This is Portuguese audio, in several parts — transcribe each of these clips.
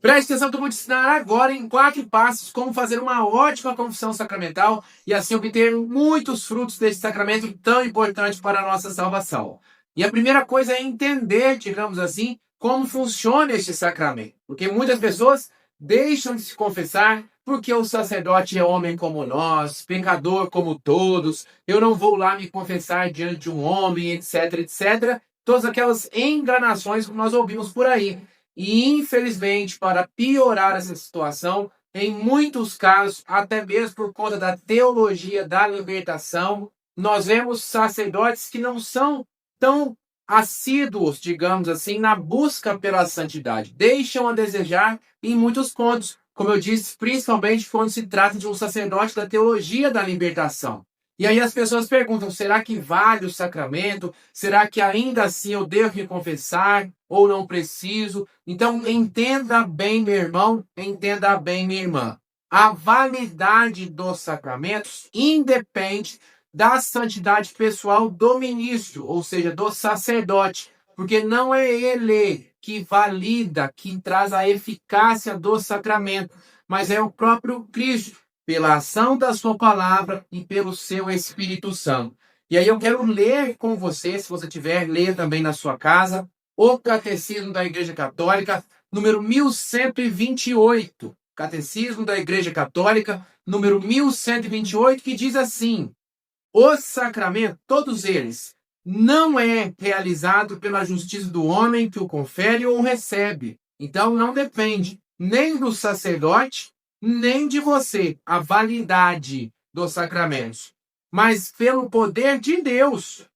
Preste atenção que eu vou te ensinar agora em 4 passos como fazer uma ótima confissão sacramental e assim obter muitos frutos desse sacramento tão importante para a nossa salvação. E a primeira coisa é entender, digamos assim, como funciona este sacramento. Porque muitas pessoas deixam de se confessar porque o sacerdote é homem como nós, pecador como todos, eu não vou lá me confessar diante de um homem, etc, etc. Todas aquelas enganações que nós ouvimos por aí. E, infelizmente, para piorar essa situação, em muitos casos, até mesmo por conta da teologia da libertação, nós vemos sacerdotes que não são tão assíduos, digamos assim, na busca pela santidade. Deixam a desejar em muitos pontos, como eu disse, principalmente quando se trata de um sacerdote da teologia da libertação. E aí as pessoas perguntam, será que vale o sacramento? Será que ainda assim eu devo me confessar ou não preciso? Então entenda bem, meu irmão, entenda bem, minha irmã. A validade dos sacramentos independe da santidade pessoal do ministro, ou seja, do sacerdote, porque não é ele que valida, que traz a eficácia do sacramento, mas é o próprio Cristo, pela ação da sua palavra e pelo seu Espírito Santo. E aí eu quero ler com você, se você tiver, ler também na sua casa, o Catecismo da Igreja Católica, número 1128. Catecismo da Igreja Católica, número 1128, que diz assim: os sacramentos, todos eles, não é realizado pela justiça do homem que o confere ou recebe. Então não depende nem do sacerdote, nem de você, a validade dos sacramentos, mas pelo poder de Deus.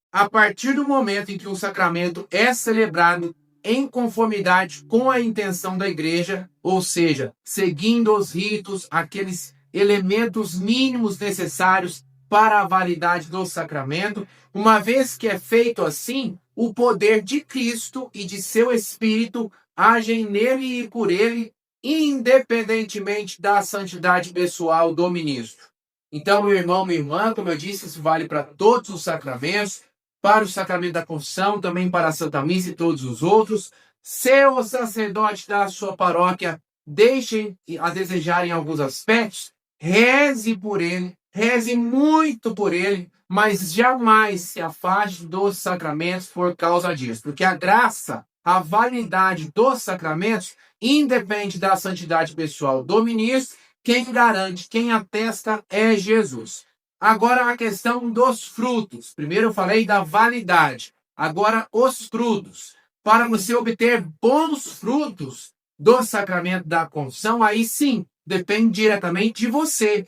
A partir do momento em que o sacramento é celebrado em conformidade com a intenção da igreja, ou seja, seguindo os ritos, aqueles elementos mínimos necessários para a validade do sacramento, uma vez que é feito assim, o poder de Cristo e de seu Espírito agem nele e por ele, independentemente da santidade pessoal do ministro. Então, meu irmão, minha irmã, como eu disse, isso vale para todos os sacramentos, para o sacramento da confissão, também para a Santa Missa e todos os outros. Se o sacerdote da sua paróquia deixem a desejar em alguns aspectos, reze por ele, reze muito por ele, mas jamais se afaste dos sacramentos por causa disso, porque a graça, a validade dos sacramentos, independe da santidade pessoal do ministro. Quem garante, quem atesta é Jesus. Agora a questão dos frutos. Primeiro eu falei da validade. Agora os frutos. Para você obter bons frutos do sacramento da confissão, aí sim, depende diretamente de você,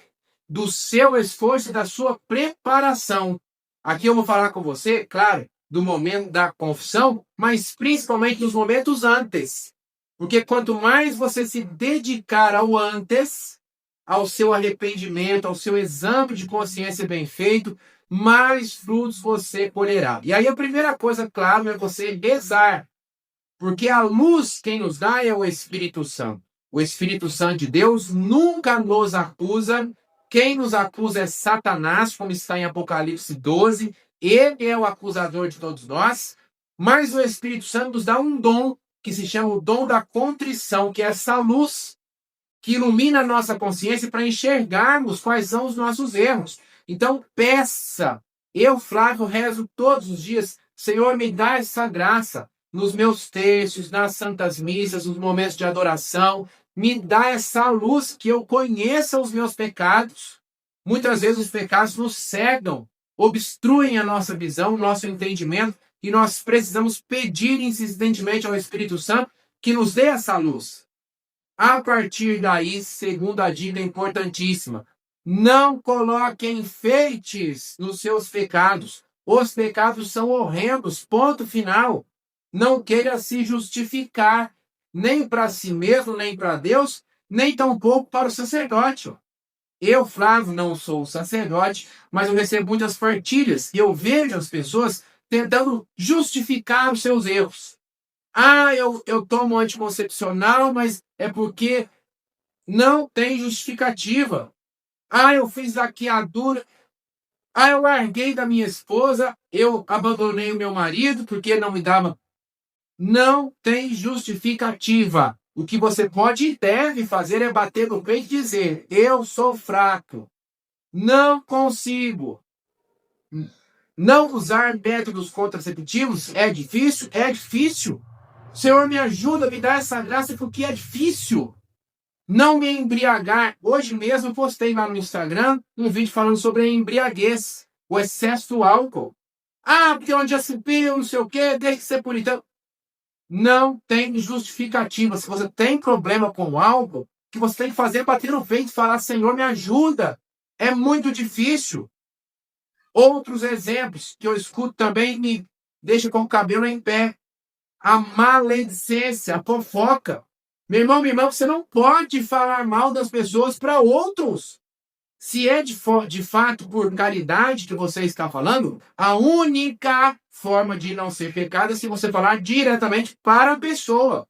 do seu esforço e da sua preparação. Aqui eu vou falar com você, claro, do momento da confissão, mas principalmente dos momentos antes. Porque quanto mais você se dedicar ao antes, ao seu arrependimento, ao seu exame de consciência bem feito, mais frutos você colherá. E aí a primeira coisa, claro, é você rezar. Porque a luz quem nos dá é o Espírito Santo. O Espírito Santo de Deus nunca nos acusa. Quem nos acusa é Satanás, como está em Apocalipse 12. Ele é o acusador de todos nós. Mas o Espírito Santo nos dá um dom, que se chama o dom da contrição, que é essa luz que ilumina a nossa consciência para enxergarmos quais são os nossos erros. Então, peça. Eu, Flávio, rezo todos os dias. Senhor, me dá essa graça nos meus textos, nas santas missas, nos momentos de adoração. Me dá essa luz que eu conheça os meus pecados. Muitas vezes os pecados nos cegam, obstruem a nossa visão, o nosso entendimento, e nós precisamos pedir insistentemente ao Espírito Santo que nos dê essa luz. A partir daí, segunda dica importantíssima, não coloque enfeites nos seus pecados. Os pecados são horrendos, ponto final. Não queira se justificar, nem para si mesmo, nem para Deus, nem tampouco para o sacerdote. Eu, Flávio, não sou sacerdote, mas eu recebo muitas partilhas e eu vejo as pessoas tentando justificar os seus erros. Ah, eu tomo anticoncepcional, mas é porque não tem justificativa. Ah, eu fiz laqueadura. Ah, eu larguei da minha esposa, eu abandonei o meu marido porque não me dava. Não tem justificativa. O que você pode e deve fazer é bater no peito e dizer: eu sou fraco, não consigo. Não usar métodos contraceptivos é difícil? É difícil. Senhor, me ajuda, me dá essa graça porque é difícil. Não me embriagar. Hoje mesmo eu postei lá no Instagram um vídeo falando sobre a embriaguez, o excesso do álcool. Ah, porque onde já subiu, não sei o quê, deixa de ser puritano. Não tem justificativa. Se você tem problema com o álcool, o que você tem que fazer é bater no peito e falar: Senhor, me ajuda. É muito difícil. Outros exemplos que eu escuto também me deixam com o cabelo em pé. A maledicência, a fofoca. Meu irmão, minha irmã, você não pode falar mal das pessoas para outros. Se é de fato por caridade que você está falando, a única forma de não ser pecado é se você falar diretamente para a pessoa.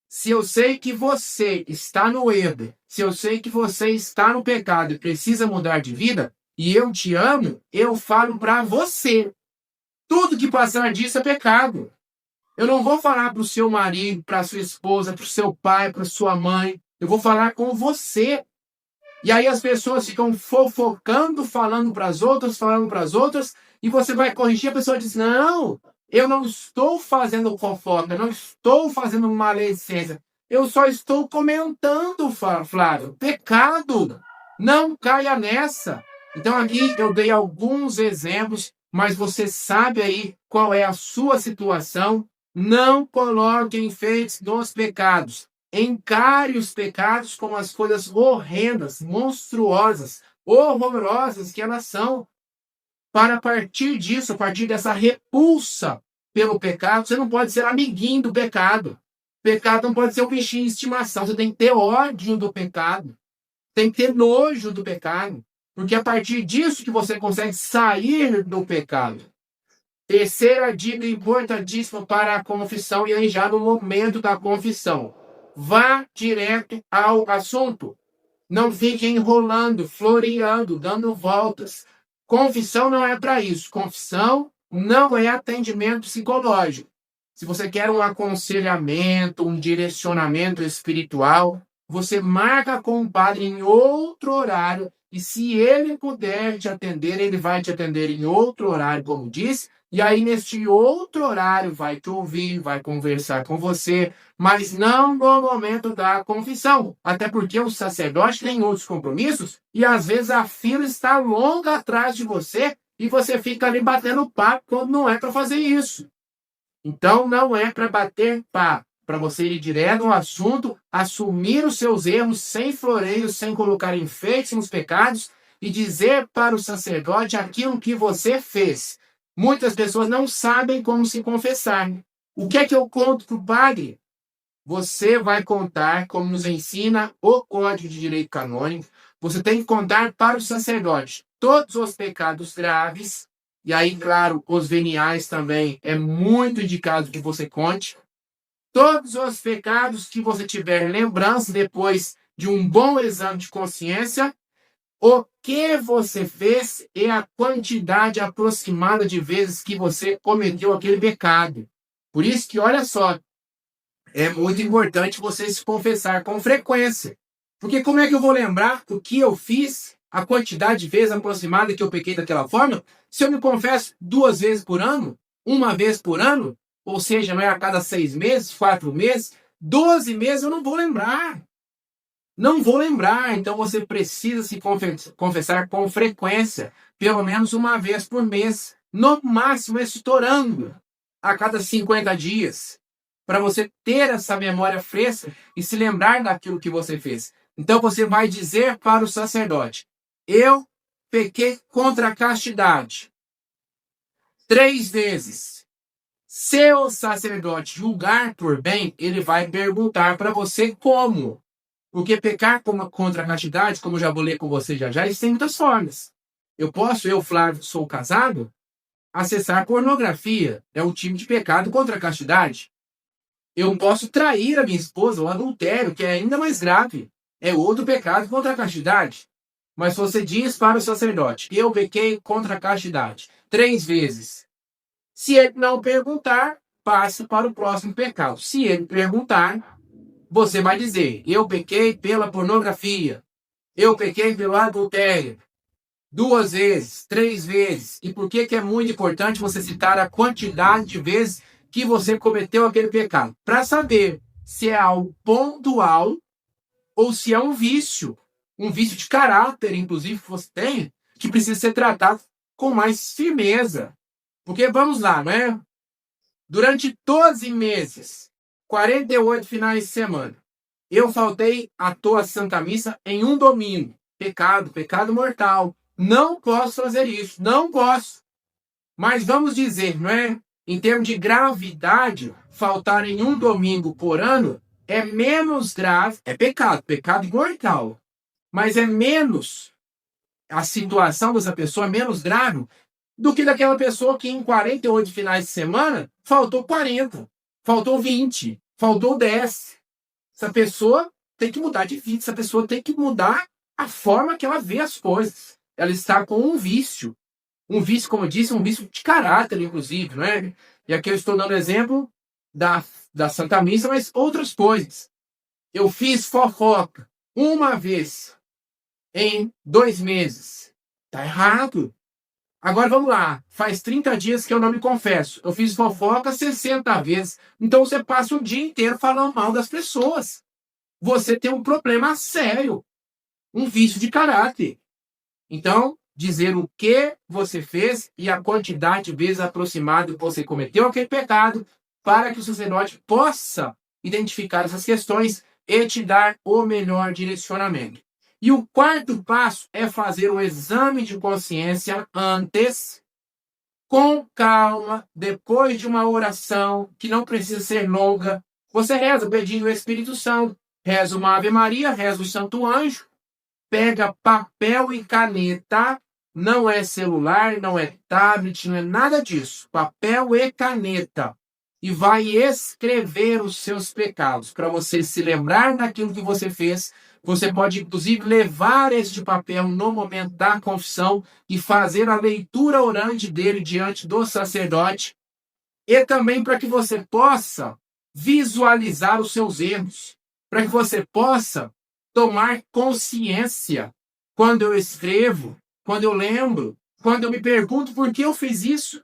Se eu sei que você está no erro, se eu sei que você está no pecado e precisa mudar de vida, e eu te amo, eu falo para você. Tudo que passar disso é pecado. Eu não vou falar para o seu marido, para a sua esposa, para o seu pai, para a sua mãe. Eu vou falar com você. E aí as pessoas ficam fofocando, falando para as outras, e você vai corrigir, a pessoa diz: não, eu não estou fazendo fofoca, eu não estou fazendo maledicência. Eu só estou comentando, Flávio. Pecado. Não caia nessa. Então aqui eu dei alguns exemplos, mas você sabe aí qual é a sua situação. Não coloque enfeites nos pecados. Encare os pecados como as coisas horrendas, monstruosas, horrorosas que elas são. Para partir disso, a partir dessa repulsa pelo pecado, você não pode ser amiguinho do pecado. Pecado não pode ser um bichinho de estimação. Você tem que ter ódio do pecado. Tem que ter nojo do pecado. Porque é a partir disso que você consegue sair do pecado. Terceira dica importantíssima para a confissão, e aí já no momento da confissão. Vá direto ao assunto. Não fique enrolando, floreando, dando voltas. Confissão não é para isso. Confissão não é atendimento psicológico. Se você quer um aconselhamento, um direcionamento espiritual, você marca com o padre em outro horário, e se ele puder te atender, ele vai te atender em outro horário, como disse, e aí neste outro horário vai te ouvir, vai conversar com você, mas não no momento da confissão, até porque o sacerdote tem outros compromissos e às vezes a fila está longa atrás de você e você fica ali batendo papo quando não é para fazer isso. Então não é para bater papo, para você ir direto ao assunto, assumir os seus erros sem floreios, sem colocar enfeites nos pecados e dizer para o sacerdote aquilo que você fez. Muitas pessoas não sabem como se confessar. O que é que eu conto para o padre? Você vai contar, como nos ensina o Código de Direito Canônico, você tem que contar para o sacerdote todos os pecados graves, e aí, claro, os veniais também é muito indicado que você conte. Todos os pecados que você tiver lembrança depois de um bom exame de consciência, o que você fez e a quantidade aproximada de vezes que você cometeu aquele pecado. Por isso que, olha só, é muito importante você se confessar com frequência. Porque como é que eu vou lembrar o que eu fiz, a quantidade de vezes aproximada que eu pequei daquela forma, se eu me confesso 2 vezes por ano, 1 vez por ano, ou seja, não é a cada 6 meses, 4 meses, 12 meses eu não vou lembrar. Não vou lembrar, então você precisa se confessar com frequência, pelo menos 1 vez por mês, no máximo estourando a cada 50 dias, para você ter essa memória fresca e se lembrar daquilo que você fez. Então você vai dizer para o sacerdote: eu pequei contra a castidade 3 vezes. Se o sacerdote julgar por bem, ele vai perguntar para você como. Porque pecar contra a castidade, como eu já vou ler com você já, isso tem muitas formas. Eu, Flávio, sou casado, acessar pornografia é um tipo de pecado contra a castidade. Eu posso trair a minha esposa, o adultério, que é ainda mais grave. É outro pecado contra a castidade. Mas você diz para o sacerdote: eu pequei contra a castidade 3 vezes. Se ele não perguntar, passe para o próximo pecado. Se ele perguntar, você vai dizer: eu pequei pela pornografia, eu pequei pelo adultério, 2 vezes, 3 vezes. E por que é muito importante você citar a quantidade de vezes que você cometeu aquele pecado? Para saber se é algo pontual ou se é um vício de caráter, inclusive, que você tem, que precisa ser tratado com mais firmeza. Porque, vamos lá, não é? Durante 12 meses, 48 finais de semana, eu faltei à toa Santa Missa em um domingo. Pecado mortal. Não posso fazer isso, não posso. Mas vamos dizer, não é? Em termos de gravidade, faltar em um domingo por ano é menos grave, é pecado mortal. Mas é menos, a situação dessa pessoa é menos grave do que daquela pessoa que em 48 finais de semana faltou 40, faltou 20, faltou 10. Essa pessoa tem que mudar de vida, essa pessoa tem que mudar a forma que ela vê as coisas. Ela está com um vício, como eu disse, um vício de caráter, inclusive, não é? E aqui eu estou dando exemplo da Santa Missa, mas outras coisas. Eu fiz fofoca uma vez em 2 meses. Tá errado. Agora vamos lá. Faz 30 dias que eu não me confesso. Eu fiz fofoca 60 vezes. Então você passa o dia inteiro falando mal das pessoas. Você tem um problema sério. Um vício de caráter. Então, dizer o que você fez e a quantidade de vezes aproximada que você cometeu aquele pecado, para que o sacerdote possa identificar essas questões e te dar o melhor direcionamento. E o quarto passo é fazer um exame de consciência antes, com calma, depois de uma oração, que não precisa ser longa. Você reza pedindo o Espírito Santo, reza uma Ave Maria, reza o Santo Anjo, pega papel e caneta, não é celular, não é tablet, não é nada disso. Papel e caneta. E vai escrever os seus pecados. Para você se lembrar daquilo que você fez, você pode, inclusive, levar este papel no momento da confissão e fazer a leitura orante dele diante do sacerdote. E também para que você possa visualizar os seus erros. Para que você possa tomar consciência quando eu escrevo, quando eu lembro, quando eu me pergunto por que eu fiz isso,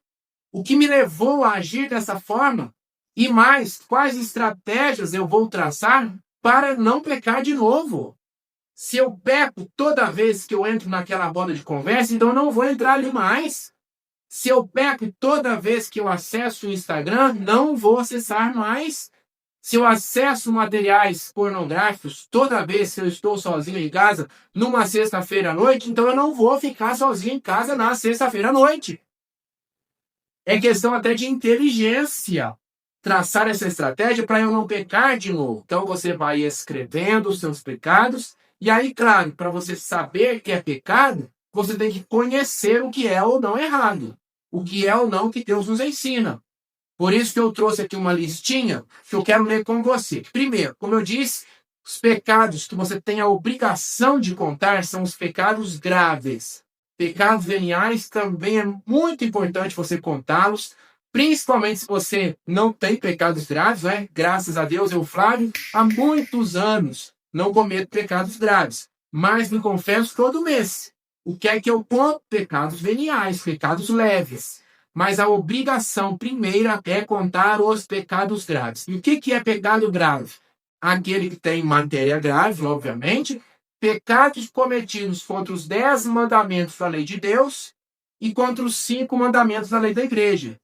o que me levou a agir dessa forma e mais, quais estratégias eu vou traçar para não pecar de novo. Se eu peco toda vez que eu entro naquela roda de conversa, então eu não vou entrar ali mais. Se eu peco toda vez que eu acesso o Instagram, não vou acessar mais. Se eu acesso materiais pornográficos toda vez que eu estou sozinho em casa, numa sexta-feira à noite, então eu não vou ficar sozinho em casa na sexta-feira à noite. É questão até de inteligência traçar essa estratégia para eu não pecar de novo. Então você vai escrevendo os seus pecados, e aí, claro, para você saber que é pecado, você tem que conhecer o que é ou não errado. O que é ou não que Deus nos ensina. Por isso que eu trouxe aqui uma listinha que eu quero ler com você. Primeiro, como eu disse, os pecados que você tem a obrigação de contar são os pecados graves. Pecados veniais também é muito importante você contá-los, principalmente se você não tem pecados graves, né? Graças a Deus, eu, Flávio, há muitos anos não cometo pecados graves, mas me confesso todo mês. O que é que eu conto? Pecados veniais, pecados leves. Mas a obrigação primeira é contar os pecados graves. E o que é pecado grave? Aquele que tem matéria grave, obviamente, pecados cometidos contra os 10 mandamentos da lei de Deus e contra os 5 mandamentos da lei da igreja.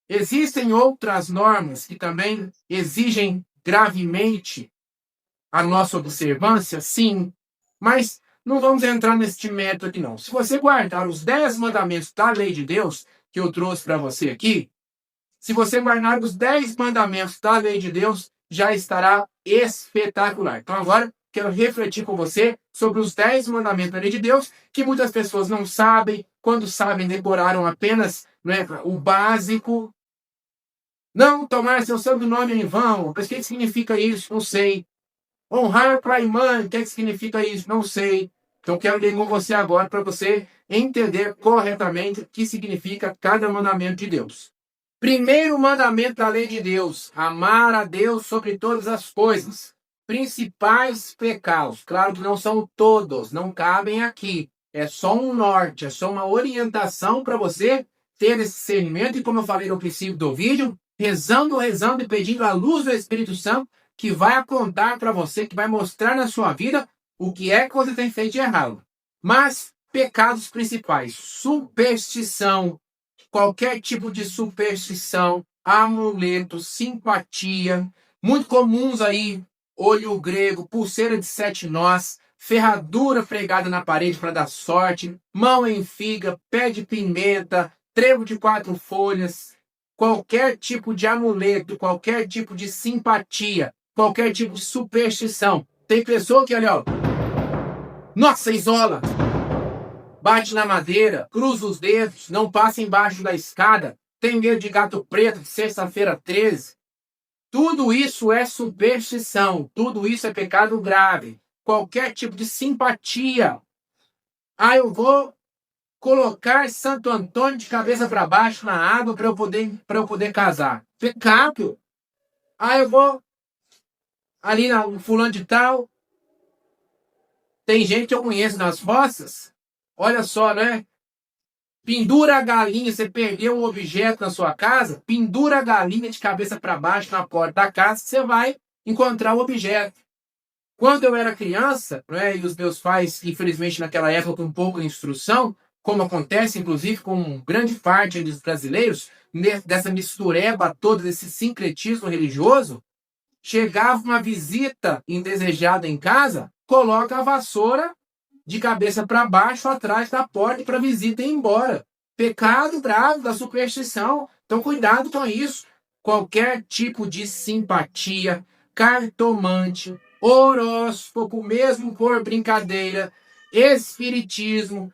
Existem outras normas que também exigem gravemente a nossa observância? Sim, mas não vamos entrar neste método aqui não. Se você guardar os 10 mandamentos da lei de Deus, que eu trouxe para você aqui, se você guardar os 10 mandamentos da lei de Deus, já estará espetacular. Então agora, quero refletir com você sobre os 10 mandamentos da lei de Deus, que muitas pessoas não sabem, quando sabem, decoraram apenas, né, o básico. Não tomar seu santo nome em vão. Mas o que significa isso? Não sei. Honrar pai e mãe. O que significa isso? Não sei. Então quero ler com você agora para você entender corretamente o que significa cada mandamento de Deus. Primeiro mandamento da lei de Deus: amar a Deus sobre todas as coisas. principais pecados. Claro que não são todos, não cabem aqui. É só um norte, é só uma orientação para você ter esse discernimento. E como eu falei no princípio do vídeo, rezando, rezando e pedindo a luz do Espírito Santo, que vai apontar para você, que vai mostrar na sua vida o que é que você tem feito de errado. Mas pecados principais, superstição, qualquer tipo de superstição, amuleto, simpatia, muito comuns aí, olho grego, pulseira de 7 nós, ferradura pregada na parede para dar sorte, mão em figa, pé de pimenta, trevo de 4 folhas, qualquer tipo de amuleto, qualquer tipo de simpatia, qualquer tipo de superstição. Tem pessoa que, olha, ó, nossa, isola, bate na madeira, cruza os dedos, não passa embaixo da escada, tem medo de gato preto de sexta-feira 13. Tudo isso é superstição, tudo isso é pecado grave. Qualquer tipo de simpatia. Ah, eu vou colocar Santo Antônio de cabeça para baixo na água para eu poder casar. Pecado. Ah, eu vou ali no fulano de tal. Tem gente que eu conheço nas roças. Olha só, né? Pendura a galinha, você perdeu um objeto na sua casa, pendura a galinha de cabeça para baixo na porta da casa, você vai encontrar o objeto. Quando eu era criança, né, e os meus pais, infelizmente naquela época com pouca instrução, como acontece inclusive com grande parte dos brasileiros, dessa mistureba toda, desse sincretismo religioso, chegava uma visita indesejada em casa, coloca a vassoura de cabeça para baixo atrás da porta para a visita ir embora. Pecado grave da superstição. Então cuidado com isso. Qualquer tipo de simpatia, cartomante, horóscopo, mesmo por brincadeira, espiritismo,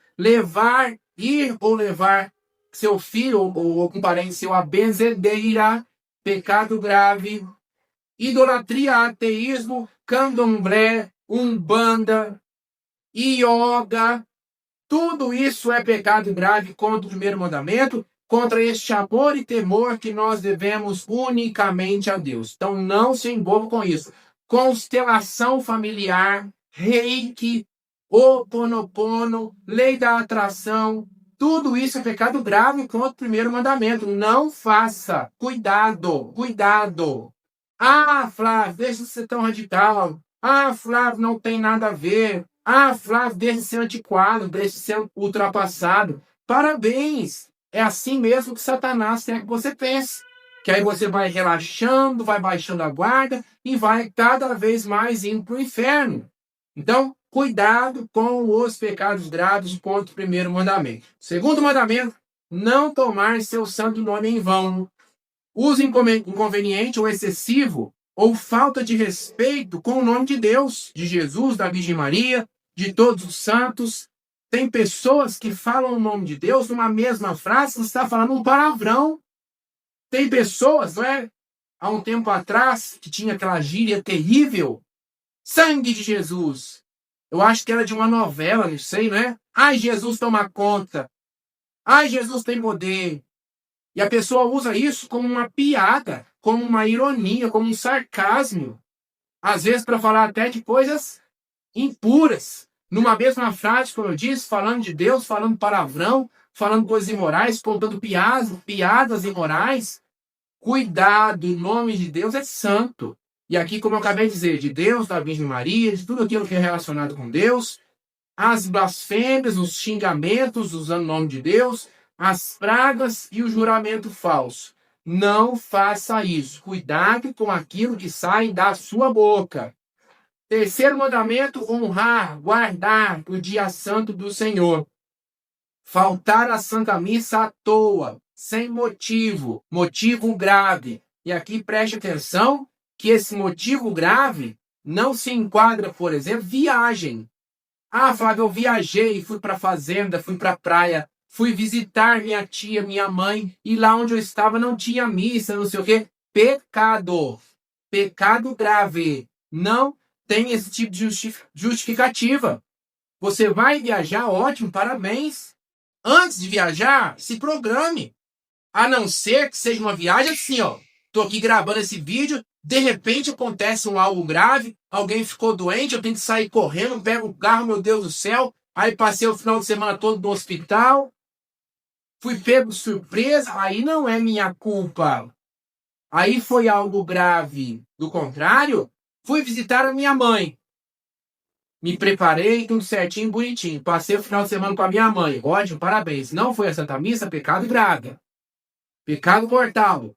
ir ou levar seu filho ou algum parente seu à benzedeira, pecado grave. Idolatria, ateísmo, candomblé, umbanda, yoga, tudo isso é pecado grave contra o primeiro mandamento, contra este amor e temor que nós devemos unicamente a Deus. Então não se envolva com isso. Constelação familiar, reiki, Ho'oponopono, lei da atração, tudo isso é pecado grave contra o primeiro mandamento. Não faça. Cuidado, cuidado. Ah, Flávio, deixa de ser tão radical. Ah, Flávio, não tem nada a ver. Ah, Flávio, deixa de ser antiquado, deixa de ser ultrapassado. Parabéns! É assim mesmo que Satanás quer que você pense. Que aí você vai relaxando, vai baixando a guarda e vai cada vez mais indo para o inferno. Então, cuidado com os pecados graves contra o primeiro mandamento. Segundo mandamento, não tomar seu santo nome em vão. Uso inconveniente ou excessivo ou falta de respeito com o nome de Deus, de Jesus, da Virgem Maria, de todos os santos. Tem pessoas que falam o nome de Deus numa mesma frase, você está falando um palavrão. Tem pessoas, não é? Há um tempo atrás, que tinha aquela gíria terrível, sangue de Jesus. Eu acho que era de uma novela, não sei, não é? Ai, Jesus toma conta. Ai, Jesus tem poder. E a pessoa usa isso como uma piada, como uma ironia, como um sarcasmo. Às vezes para falar até de coisas impuras. Numa mesma frase, como eu disse, falando de Deus, falando palavrão, falando coisas imorais, contando piadas imorais. Cuidado, o nome de Deus é santo. E aqui, como eu acabei de dizer, de Deus, da Virgem Maria, de tudo aquilo que é relacionado com Deus, as blasfêmias, os xingamentos usando o nome de Deus, as pragas e o juramento falso. Não faça isso. Cuidado com aquilo que sai da sua boca. Terceiro mandamento, honrar, guardar o dia santo do Senhor. Faltar a Santa Missa à toa, sem motivo grave. E aqui preste atenção que esse motivo grave não se enquadra, por exemplo, viagem. Ah, Flávio, eu viajei, fui para a fazenda, fui para a praia, fui visitar minha tia, minha mãe, e lá onde eu estava não tinha missa, não sei o quê. Pecado. Pecado grave. Não tem esse tipo de justificativa. Você vai viajar, ótimo, parabéns. Antes de viajar, se programe. A não ser que seja uma viagem assim, ó. Tô aqui gravando esse vídeo, De repente acontece algo grave, alguém ficou doente, eu tenho que sair correndo, pego o carro, meu Deus do céu, aí passei o final de semana todo no hospital, fui pego de surpresa, aí não é minha culpa. Aí foi algo grave. Do contrário, fui visitar a minha mãe. Me preparei, tudo certinho, bonitinho. Passei o final de semana com a minha mãe. Ótimo, parabéns. Não foi a Santa Missa, pecado grave. Pecado mortal.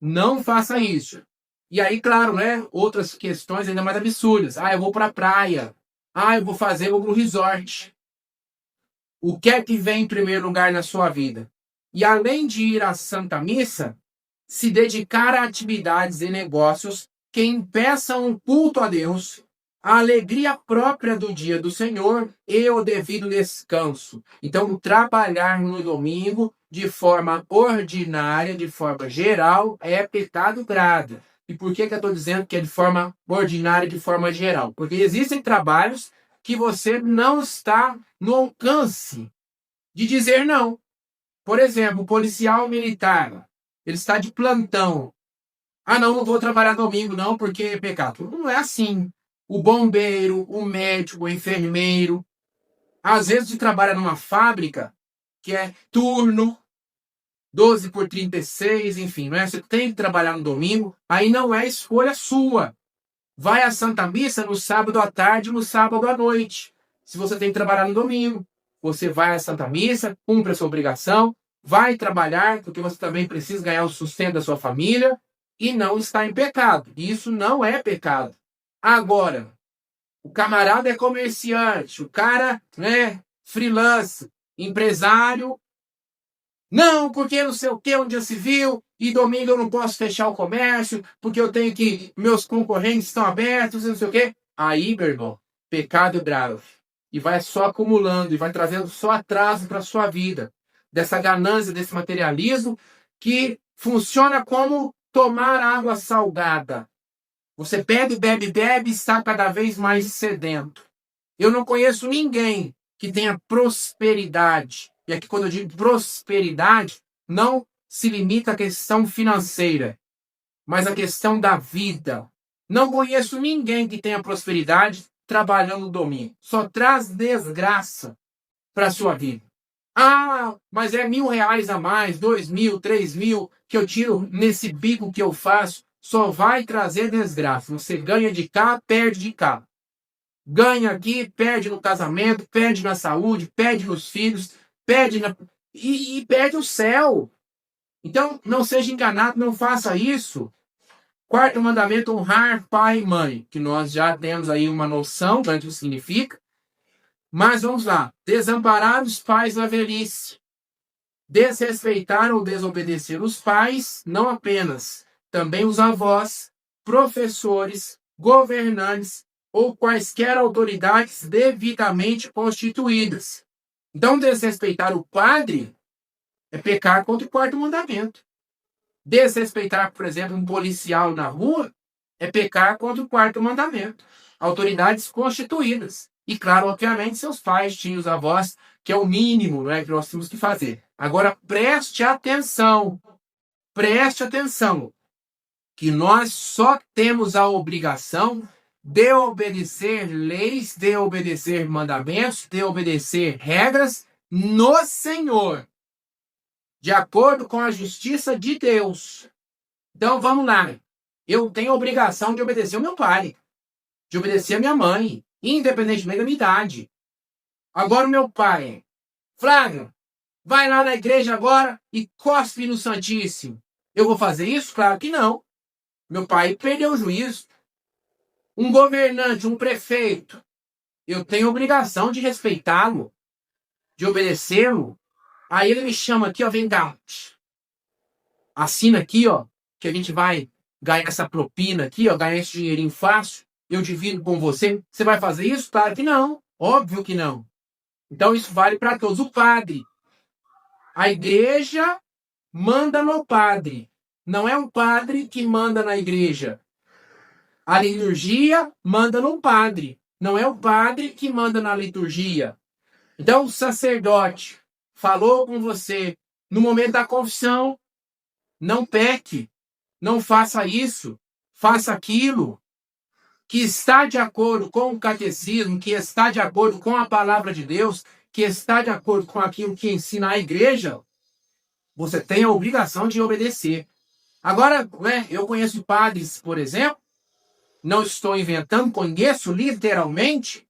Não faça isso. E aí, claro, né? Outras questões ainda mais absurdas. Ah, eu vou pra praia. Ah, eu vou pro resort. O que é que vem em primeiro lugar na sua vida? E além de ir à Santa Missa, se dedicar a atividades e negócios que impeçam o culto a Deus, a alegria própria do dia do Senhor e o devido descanso. Então, trabalhar no domingo de forma ordinária, de forma geral, é pecado grave. E por que eu estou dizendo que é de forma ordinária, de forma geral? Porque existem trabalhos que você não está no alcance de dizer não. Por exemplo, o policial militar, ele está de plantão. Ah, não, não vou trabalhar domingo, não, porque é pecado. Não é assim. O bombeiro, o médico, o enfermeiro, às vezes você trabalha numa fábrica que é turno, 12 por 36, enfim, não é? Você tem que trabalhar no domingo, aí não é escolha sua. Vai à Santa Missa no sábado à tarde, no sábado à noite. Se você tem que trabalhar no domingo, você vai à Santa Missa, cumpre a sua obrigação, vai trabalhar, porque você também precisa ganhar o sustento da sua família, e não está em pecado. Isso não é pecado. Agora, o camarada é comerciante, o cara é freelance, empresário. Não, porque não sei o que, onde já se viu, e domingo eu não posso fechar o comércio, porque eu tenho que. Meus concorrentes estão abertos, e não sei o quê. Aí, meu irmão, pecado grave. E vai só acumulando, e vai trazendo só atraso para a sua vida. Dessa ganância, desse materialismo, que funciona como tomar água salgada. Você bebe, bebe, bebe e está cada vez mais sedento. Eu não conheço ninguém que tenha prosperidade. E aqui, quando eu digo prosperidade, não se limita à questão financeira, mas à questão da vida. Não conheço ninguém que tenha prosperidade trabalhando no domingo. Só traz desgraça para a sua vida. Ah, mas é R$ 1.000 a mais, 2.000, 3.000 que eu tiro nesse bico que eu faço. Só vai trazer desgraça. Você ganha de cá, perde de cá. Ganha aqui, perde no casamento, perde na saúde, perde nos filhos, perde e perde o céu. Então, não seja enganado, não faça isso. Quarto mandamento, honrar pai e mãe, que nós já temos aí uma noção do que significa. Mas vamos lá. Desamparar os pais na velhice. Desrespeitar ou desobedecer os pais, não apenas, também os avós, professores, governantes ou quaisquer autoridades devidamente constituídas. Então, desrespeitar o padre é pecar contra o quarto mandamento. Desrespeitar, por exemplo, um policial na rua é pecar contra o quarto mandamento. Autoridades constituídas. E, claro, obviamente, seus pais, tios, avós, que é o mínimo, não é, que nós temos que fazer. Agora, preste atenção, que nós só temos a obrigação de obedecer leis, de obedecer mandamentos, de obedecer regras no Senhor, de acordo com a justiça de Deus. Então, vamos lá. Eu tenho a obrigação de obedecer o meu pai, de obedecer a minha mãe, independentemente da minha idade. Agora o meu pai, Flávio, vai lá na igreja agora e cospe no Santíssimo. Eu vou fazer isso? Claro que não. Meu pai perdeu o juízo. Um governante, um prefeito, eu tenho a obrigação de respeitá-lo, de obedecê-lo. Aí ele me chama aqui, ó, vem cá. Assina aqui, ó, que a gente vai ganhar essa propina aqui, ó, ganhar esse dinheirinho fácil. Eu divido com você. Você vai fazer isso? Claro que não. Óbvio que não. Então isso vale para todos. O padre. A igreja manda no padre. Não é o padre que manda na igreja. A liturgia manda no padre. Não é o padre que manda na liturgia. Então o sacerdote falou com você no momento da confissão. Não peque. Não faça isso. faça aquilo que está de acordo com o catecismo, que está de acordo com a palavra de Deus, que está de acordo com aquilo que ensina a igreja, você tem a obrigação de obedecer. Agora, eu conheço padres, por exemplo, não estou inventando, conheço literalmente,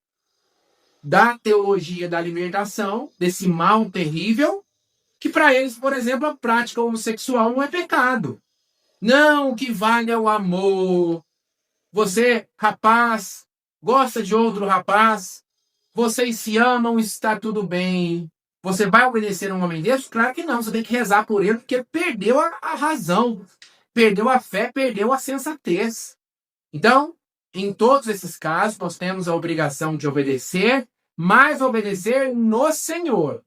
da teologia da libertação, desse mal terrível, que para eles, por exemplo, a prática homossexual não é pecado. Não, o que vale é o amor. Você, rapaz, gosta de outro rapaz, vocês se amam, está tudo bem. Você vai obedecer a um homem desse? Claro que não, você tem que rezar por ele, porque perdeu a razão, perdeu a fé, perdeu a sensatez. Então, em todos esses casos, nós temos a obrigação de obedecer, mas obedecer no Senhor.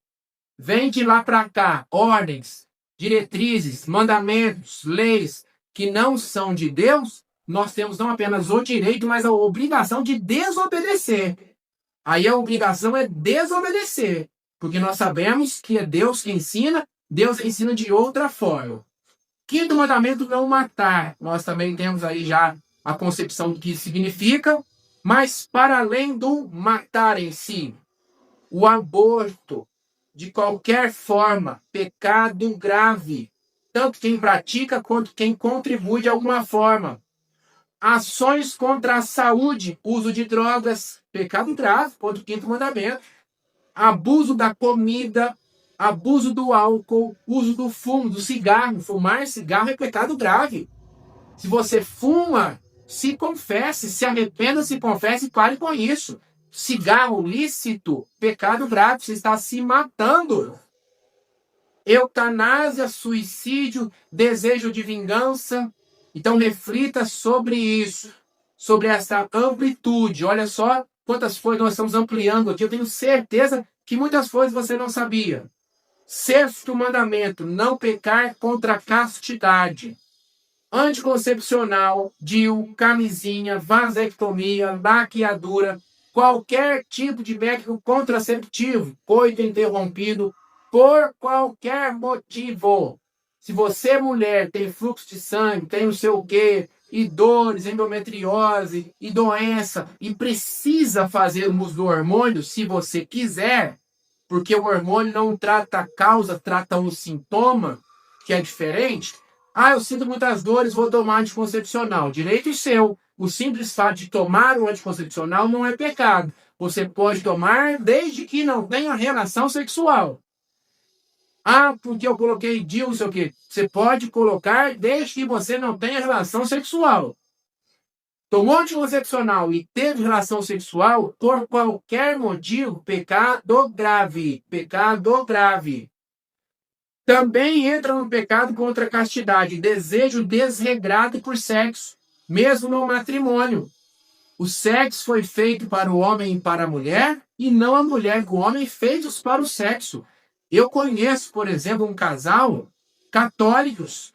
Vem de lá para cá ordens, diretrizes, mandamentos, leis que não são de Deus, nós temos não apenas o direito, mas a obrigação de desobedecer. Aí a obrigação é desobedecer, porque nós sabemos que é Deus que ensina, Deus ensina de outra forma. Quinto mandamento, não matar. Nós também temos aí já a concepção do que isso significa, mas para além do matar em si, o aborto, de qualquer forma, pecado grave, tanto quem pratica quanto quem contribui de alguma forma. Ações contra a saúde, uso de drogas, pecado grave, ponto quinto mandamento. Abuso da comida, abuso do álcool, uso do fumo, do cigarro. Fumar cigarro é pecado grave. Se você fuma, se confesse, se arrependa, se confesse e pare com isso. Cigarro lícito, pecado grave, você está se matando. Eutanásia, suicídio, desejo de vingança. Então reflita sobre isso, sobre essa amplitude. Olha só quantas coisas nós estamos ampliando aqui. Eu tenho certeza que muitas coisas você não sabia. Sexto mandamento, não pecar contra a castidade. Anticoncepcional, DIU, camisinha, vasectomia, laqueadura, qualquer tipo de método contraceptivo, coito interrompido, por qualquer motivo. Se você, mulher, tem fluxo de sangue, tem não sei o quê, e dores, endometriose, e doença, e precisa fazer o uso do hormônio, se você quiser, porque o hormônio não trata a causa, trata o sintoma, que é diferente. Eu sinto muitas dores, vou tomar anticoncepcional. Direito seu. O simples fato de tomar um anticoncepcional não é pecado. Você pode tomar desde que não tenha relação sexual. Porque eu coloquei DIU, não sei o quê. Você pode colocar desde que você não tenha relação sexual. Tomou anticoncepcional e teve relação sexual, por qualquer motivo, pecado grave. Pecado grave. Também entra no pecado contra a castidade, desejo desregrado por sexo, mesmo no matrimônio. O sexo foi feito para o homem e para a mulher, e não a mulher e o homem feitos para o sexo. Eu conheço, por exemplo, um casal católicos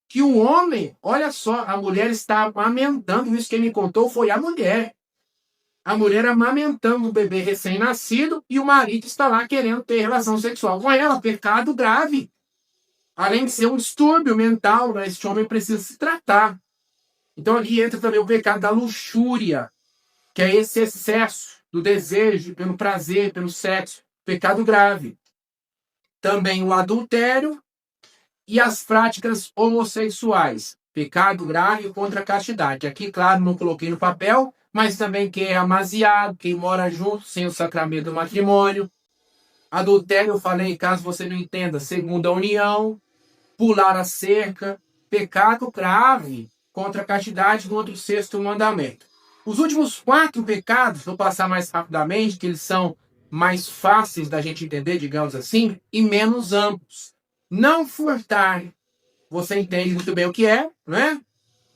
que o homem, olha só, a mulher está amamentando, isso que ele me contou foi a mulher. A mulher amamentando o bebê recém-nascido e o marido está lá querendo ter relação sexual com ela, pecado grave. Além de ser um distúrbio mental, este homem precisa se tratar. Então ali entra também o pecado da luxúria, que é esse excesso do desejo pelo prazer, pelo sexo, pecado grave. Também o adultério e as práticas homossexuais, pecado grave contra a castidade. Aqui, claro, não coloquei no papel, mas também quem é amaziado, quem mora junto sem o sacramento do matrimônio. Adultério, eu falei, caso você não entenda, segunda união, pular a cerca, pecado grave contra a castidade, contra o sexto mandamento. Os últimos 4 pecados, vou passar mais rapidamente, que eles são mais fáceis da gente entender, digamos assim, e menos amplos. Não furtar. Você entende muito bem o que é, não é?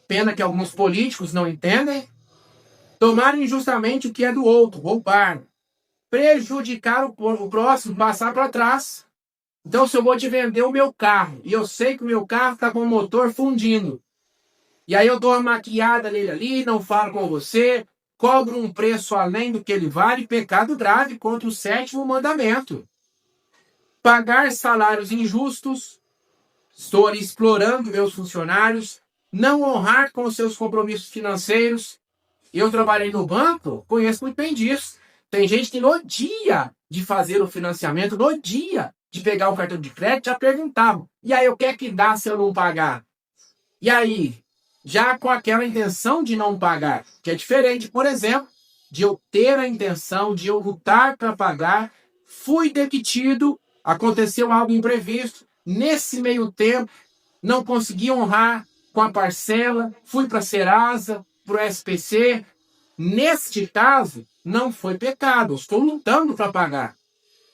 Pena que alguns políticos não entendem. Tomar injustamente o que é do outro, roubar. Prejudicar o próximo, passar para trás. Então, se eu vou te vender o meu carro, e eu sei que o meu carro está com o motor fundindo, e aí eu dou uma maquiada nele ali, não falo com você, cobro um preço além do que ele vale, pecado grave contra o 7º mandamento. Pagar salários injustos, estou ali explorando meus funcionários, não honrar com os seus compromissos financeiros. Eu trabalhei no banco, conheço muito bem disso. Tem gente que no dia de fazer o financiamento, no dia de pegar o cartão de crédito, já perguntava: e aí, o que é que dá se eu não pagar? E aí, já com aquela intenção de não pagar, que é diferente, por exemplo, de eu ter a intenção de eu lutar para pagar, fui demitido, aconteceu algo imprevisto, nesse meio tempo, não consegui honrar com a parcela, fui para a Serasa, para o SPC. Neste caso, não foi pecado, eu estou lutando para pagar.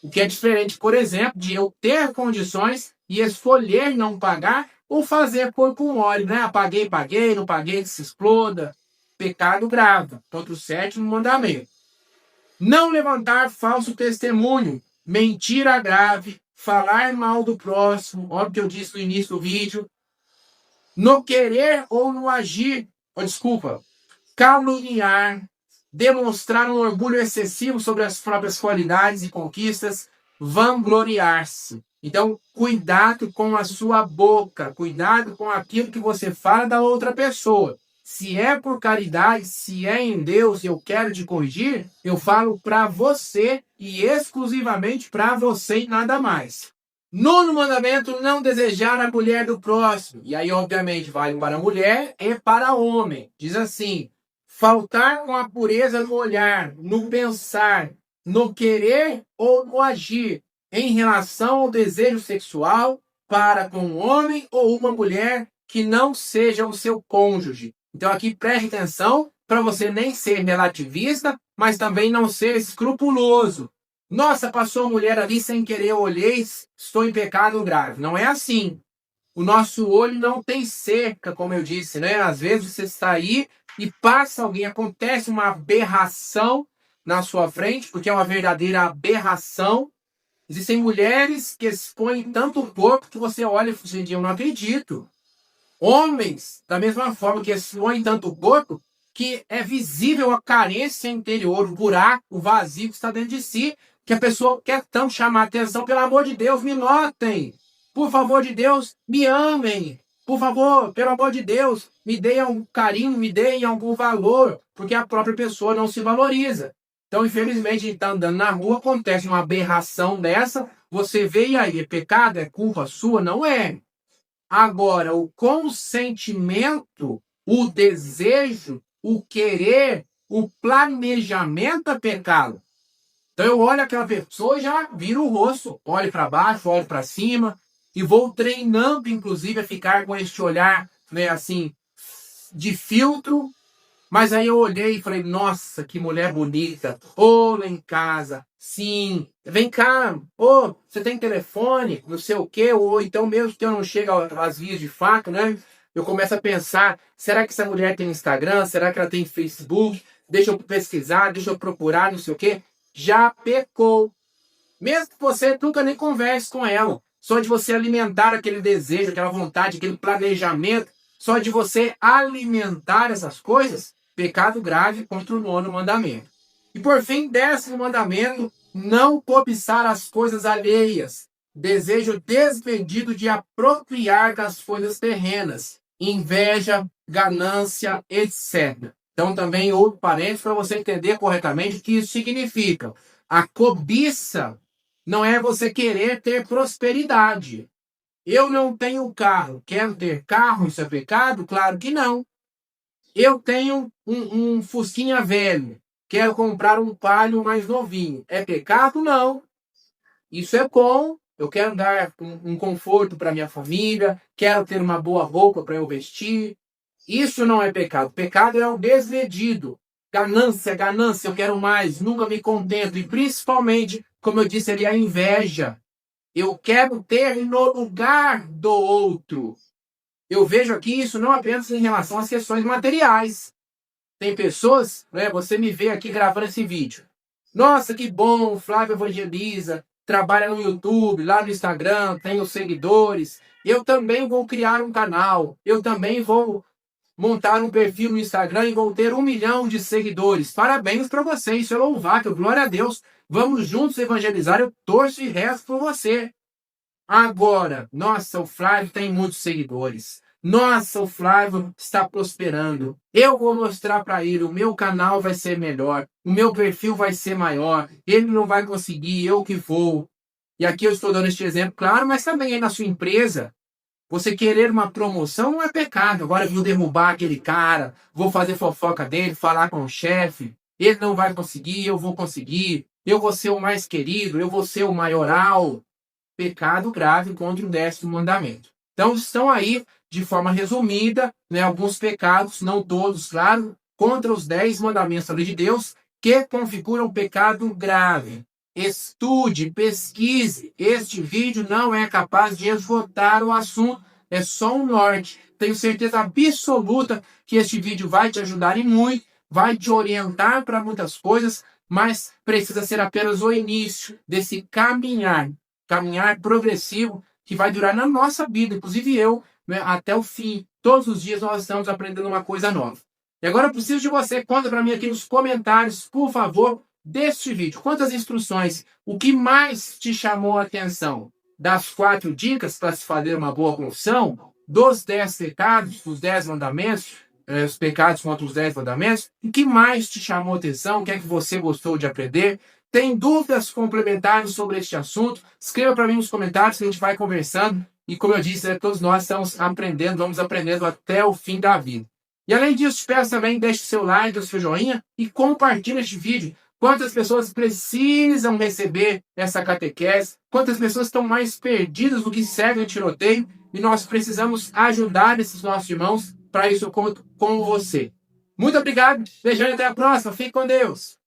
O que é diferente, por exemplo, de eu ter condições e escolher não pagar ou fazer corpo mole, né? Paguei, não paguei, que se exploda. Pecado grave, contra o sétimo mandamento. Não levantar falso testemunho, mentira grave, falar mal do próximo, óbvio que eu disse no início do vídeo, no querer ou no agir, caluniar, demonstrar um orgulho excessivo sobre as próprias qualidades e conquistas, vangloriar-se. Então, cuidado com a sua boca, cuidado com aquilo que você fala da outra pessoa. Se é por caridade, se é em Deus e eu quero te corrigir, eu falo para você e exclusivamente para você e nada mais. Nono mandamento, não desejar a mulher do próximo. E aí, obviamente, vale para a mulher e para o homem. Diz assim: faltar com a pureza no olhar, no pensar, no querer ou no agir, em relação ao desejo sexual para com um homem ou uma mulher que não seja o seu cônjuge. Então aqui preste atenção para você nem ser relativista, mas também não ser escrupuloso. Nossa, passou a mulher ali sem querer, eu olhei, estou em pecado grave. Não é assim. O nosso olho não tem cerca, como eu disse, né? Às vezes você está aí e passa alguém, acontece uma aberração na sua frente, porque é uma verdadeira aberração. Existem mulheres que expõem tanto o corpo que você olha e fala: eu não acredito. Homens, da mesma forma, que expõem tanto o corpo que é visível a carência interior, o buraco, o vazio que está dentro de si, que a pessoa quer tanto chamar a atenção. Pelo amor de Deus, me notem. Por favor de Deus, me amem. Por favor, pelo amor de Deus, me deem um carinho, me deem algum valor, porque a própria pessoa não se valoriza. Então, infelizmente, a gente está andando na rua, acontece uma aberração dessa, você vê e aí, é pecado, é culpa sua? Não é. Agora, o consentimento, o desejo, o querer, o planejamento é pecado. Então eu olho aquela pessoa e já viro o rosto, olho para baixo, olho para cima e vou treinando, inclusive, a ficar com este olhar, né, assim, de filtro. Mas aí eu olhei e falei: nossa, que mulher bonita. Ô, lá em casa. Sim. Vem cá. Ô, você tem telefone? Não sei o quê. Ou então, mesmo que eu não chegue às vias de fato, né? Eu começo a pensar: será que essa mulher tem Instagram? Será que ela tem Facebook? Deixa eu pesquisar, deixa eu procurar, não sei o quê. Já pecou. Mesmo que você nunca nem converse com ela. Só de você alimentar aquele desejo, aquela vontade, aquele planejamento. Só de você alimentar essas coisas, pecado grave contra o nono mandamento. E por fim, 10º mandamento, não cobiçar as coisas alheias. Desejo desmedido de apropriar das coisas terrenas. Inveja, ganância, etc. Então também outro parênteses para você entender corretamente o que isso significa. A cobiça não é você querer ter prosperidade. Eu não tenho carro, quero ter carro, isso é pecado? Claro que não. Eu tenho um Fusquinha velho, quero comprar um Palio mais novinho. É pecado? Não. Isso é bom. Eu quero dar um conforto para minha família, quero ter uma boa roupa para eu vestir. Isso não é pecado. Pecado é o desmedido. Ganância, ganância, eu quero mais, nunca me contento. E principalmente, como eu disse ali, a inveja. Eu quero ter no lugar do outro. Eu vejo aqui isso não apenas em relação às questões materiais. Tem pessoas, né? Você me vê aqui gravando esse vídeo. Nossa, que bom, o Flávio evangeliza, trabalha no YouTube, lá no Instagram, tem os seguidores. Eu também vou criar um canal. Eu também vou montar um perfil no Instagram e vou ter 1 milhão de seguidores. Parabéns para você, isso é louvável, glória a Deus. Vamos juntos evangelizar, eu torço e rezo por você. Agora, nossa, o Flávio tem muitos seguidores. Nossa, o Flávio está prosperando. Eu vou mostrar para ele, o meu canal vai ser melhor, o meu perfil vai ser maior, ele não vai conseguir, eu que vou. E aqui eu estou dando este exemplo, claro, mas também aí na sua empresa, você querer uma promoção não é pecado. Agora eu vou derrubar aquele cara, vou fazer fofoca dele, falar com o chefe. Ele não vai conseguir, eu vou conseguir. Eu vou ser o mais querido, eu vou ser o maioral. Pecado grave contra o 10º mandamento. Então estão aí, de forma resumida, né, alguns pecados, não todos, claro, contra os 10 mandamentos da lei de Deus, que configuram pecado grave. Estude, pesquise. Este vídeo não é capaz de esgotar o assunto. É só um norte. Tenho certeza absoluta que este vídeo vai te ajudar e muito, vai te orientar para muitas coisas, mas precisa ser apenas o início desse caminhar progressivo que vai durar na nossa vida, inclusive eu, né, até o fim. Todos os dias nós estamos aprendendo uma coisa nova. E agora eu preciso de você. Conta para mim aqui nos comentários, por favor, deste vídeo. Quantas instruções? O que mais te chamou a atenção? Das 4 dicas para se fazer uma boa confissão? Dos 10 pecados, dos 10 mandamentos? Os pecados contra os 10 mandamentos? O que mais te chamou a atenção? O que é que você gostou de aprender? Tem dúvidas complementares sobre este assunto? Escreva para mim nos comentários que a gente vai conversando. E como eu disse, todos nós estamos aprendendo, vamos aprendendo até o fim da vida. E além disso, te peço também, deixe seu like, seu joinha e compartilhe este vídeo. Quantas pessoas precisam receber essa catequese? Quantas pessoas estão mais perdidas do que segue o tiroteio? E nós precisamos ajudar esses nossos irmãos. Para isso eu conto com você. Muito obrigado, beijão e até a próxima. Fique com Deus.